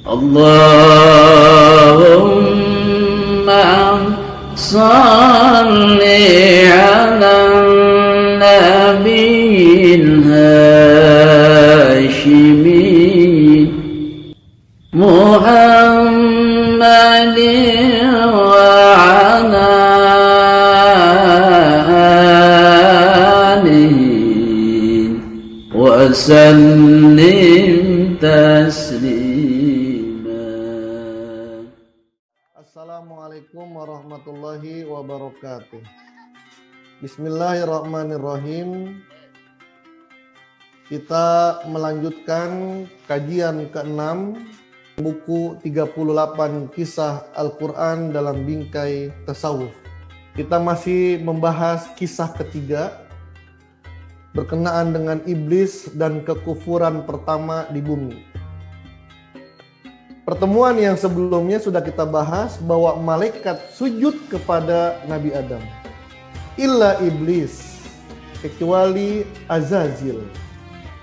Allahumma salli ala nabiyyin hashimin Muhammadin wa ala alihi wa sallim taslima. Assalamualaikum warahmatullahi wabarakatuh. Bismillahirrahmanirrahim. Kita melanjutkan kajian ke-6 buku 38 kisah Al-Quran dalam bingkai tasawuf. Kita masih membahas kisah ketiga berkenaan dengan iblis dan kekufuran pertama di bumi. Pertemuan yang sebelumnya sudah kita bahas bahwa malaikat sujud kepada Nabi Adam. Illa iblis, kecuali Azazil.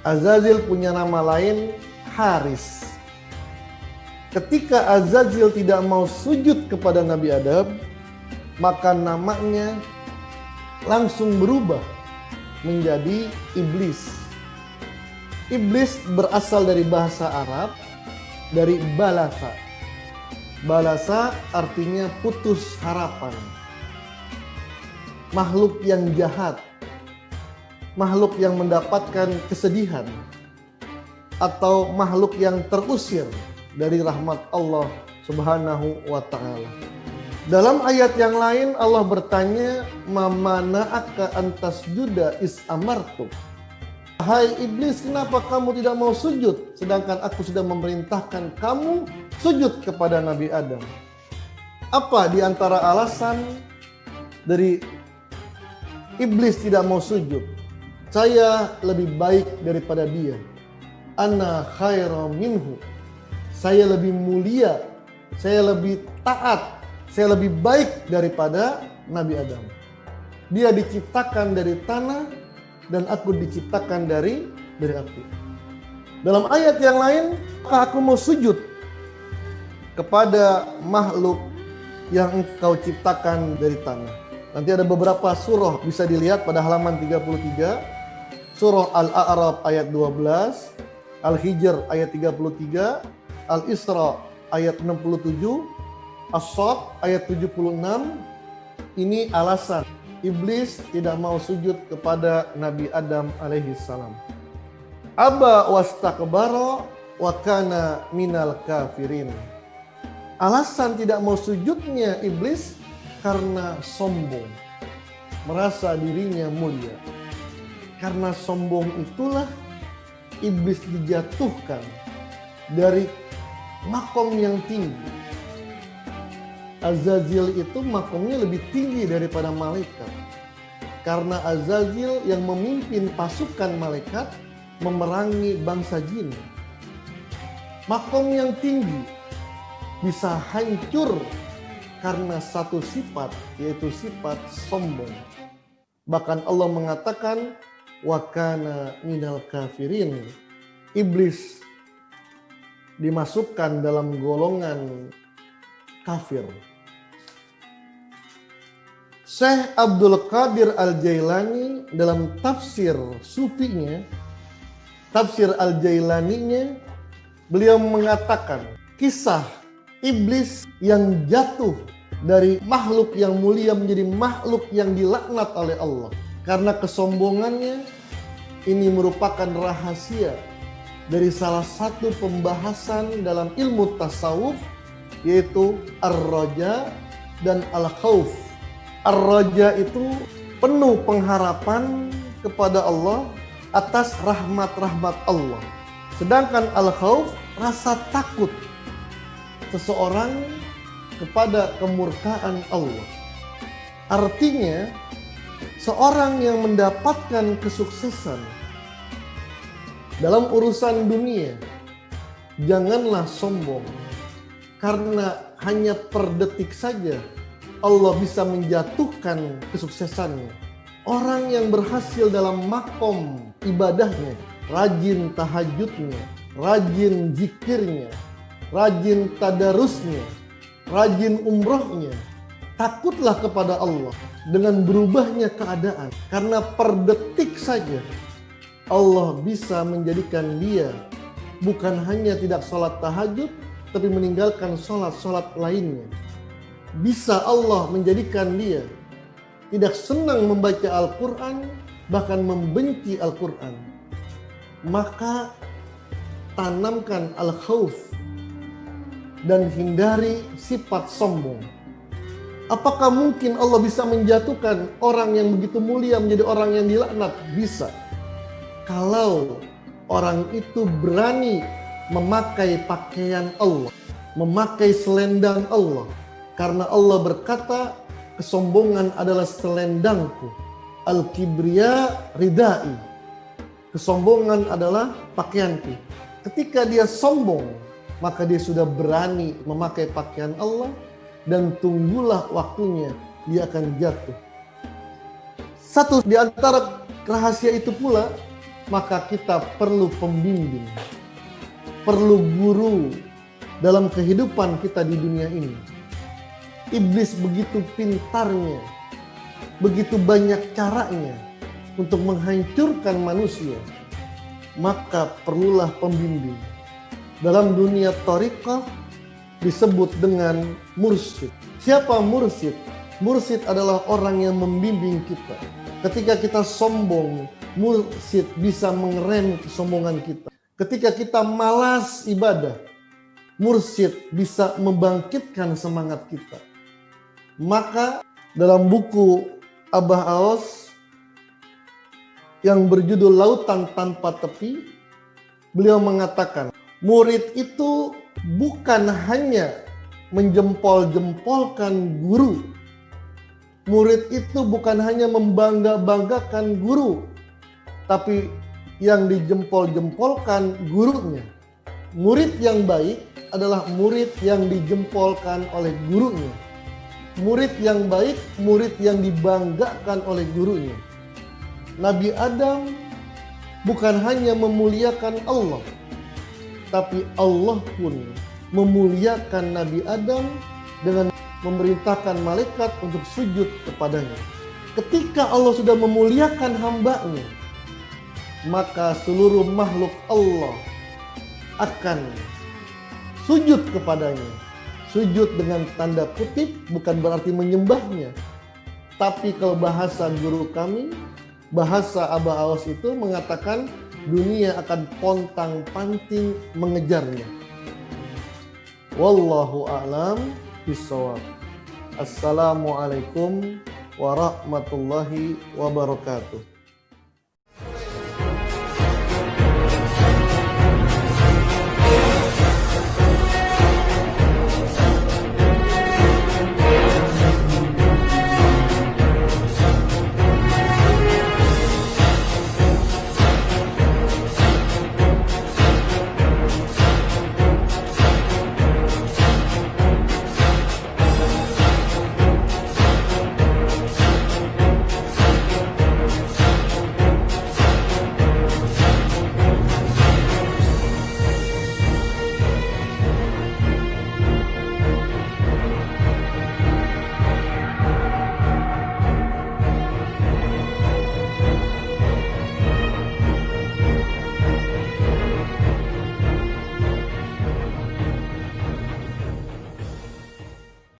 Azazil punya nama lain Haris. Ketika Azazil tidak mau sujud kepada Nabi Adam, maka namanya langsung berubah menjadi iblis. Iblis berasal dari bahasa Arab, dari balasa. Balasa artinya putus harapan. Makhluk yang jahat, makhluk yang mendapatkan kesedihan, atau makhluk yang terusir dari rahmat Allah Subhanahu wa ta'ala. Dalam ayat yang lain Allah bertanya, "Mamana'aka antas juda is amartu." Hai iblis, kenapa kamu tidak mau sujud sedangkan aku sudah memerintahkan kamu sujud kepada Nabi Adam? Apa di antara alasan dari iblis tidak mau sujud? Saya lebih baik daripada dia. Ana khairu minhu. Saya lebih mulia, saya lebih taat, saya lebih baik daripada Nabi Adam. Dia diciptakan dari tanah dan aku diciptakan dari api. Dalam ayat yang lain, maka aku mau sujud kepada makhluk yang engkau ciptakan dari tanah. Nanti ada beberapa surah bisa dilihat pada halaman 33. Surah Al-A'raf ayat 12, Al-Hijr ayat 33, Al-Isra ayat 67, As-Saff ayat 76. Ini alasan iblis tidak mau sujud kepada Nabi Adam alaihi salam. Aba wastakbara wa kana minal kafirin. Alasan tidak mau sujudnya iblis karena sombong, merasa dirinya mulia. Karena sombong itulah iblis dijatuhkan dari makom yang tinggi. Azazil itu makomnya lebih tinggi daripada malaikat. Karena Azazil yang memimpin pasukan malaikat memerangi bangsa jin. Makom yang tinggi bisa hancur karena satu sifat, yaitu sifat sombong. Bahkan Allah mengatakan, wa kana minal kafirin. Iblis dimasukkan dalam golongan kafir. Syekh Abdul Qadir Al-Jailani dalam tafsir sufinya, tafsir Al-Jailaninya, beliau mengatakan kisah iblis yang jatuh dari makhluk yang mulia menjadi makhluk yang dilaknat oleh Allah karena kesombongannya. Ini merupakan rahasia dari salah satu pembahasan dalam ilmu tasawuf, yaitu ar-raja dan al-khauf. Ar-raja itu penuh pengharapan kepada Allah atas rahmat-rahmat Allah. Sedangkan al-khauf rasa takut seseorang kepada kemurkaan Allah. Artinya, seorang yang mendapatkan kesuksesan dalam urusan dunia, janganlah sombong. Karena hanya per detik saja Allah bisa menjatuhkan kesuksesannya. Orang yang berhasil dalam makom ibadahnya, rajin tahajudnya, rajin zikirnya, rajin tadarusnya, rajin umrohnya. Takutlah kepada Allah dengan berubahnya keadaan. Karena per detik saja Allah bisa menjadikan dia bukan hanya tidak sholat tahajud, tapi meninggalkan sholat-sholat lainnya. Bisa Allah menjadikan dia tidak senang membaca Al-Quran, bahkan membenci Al-Quran. Maka tanamkan al-khawf dan hindari sifat sombong. Apakah mungkin Allah bisa menjatuhkan orang yang begitu mulia menjadi orang yang dilaknat? Bisa. Kalau orang itu berani memakai pakaian Allah, memakai selendang Allah. Karena Allah berkata, kesombongan adalah selendangku. Al-kibriya ridai. Kesombongan adalah pakaianku. Ketika dia sombong, maka dia sudah berani memakai pakaian Allah, dan tunggulah waktunya dia akan jatuh. Satu di antara rahasia itu pula, maka kita perlu pembimbing, perlu guru dalam kehidupan kita di dunia ini. Iblis begitu pintarnya, begitu banyak caranya untuk menghancurkan manusia. Maka perlulah pembimbing. Dalam dunia thariqah disebut dengan mursyid. Siapa mursyid? Mursyid adalah orang yang membimbing kita. Ketika kita sombong, mursyid bisa mengerem kesombongan kita. Ketika kita malas ibadah, mursyid bisa membangkitkan semangat kita. Maka dalam buku Abah Aos yang berjudul Lautan Tanpa Tepi, beliau mengatakan, murid itu bukan hanya menjempol-jempolkan guru. Murid itu bukan hanya membangga-banggakan guru, tapi yang dijempol-jempolkan gurunya. Murid yang baik adalah murid yang dijempolkan oleh gurunya. Murid yang baik, murid yang dibanggakan oleh gurunya. Nabi Adam bukan hanya memuliakan Allah, tapi Allah pun memuliakan Nabi Adam dengan memerintahkan malaikat untuk sujud kepadanya. Ketika Allah sudah memuliakan hambanya, maka seluruh makhluk Allah akan sujud kepadanya. Sujud dengan tanda kutip bukan berarti menyembahnya. Tapi kalau bahasa guru kami, bahasa Abah Aos itu mengatakan dunia akan pontang-panting mengejarnya. Wallahu a'lam bishawab. Assalamualaikum warahmatullahi wabarakatuh.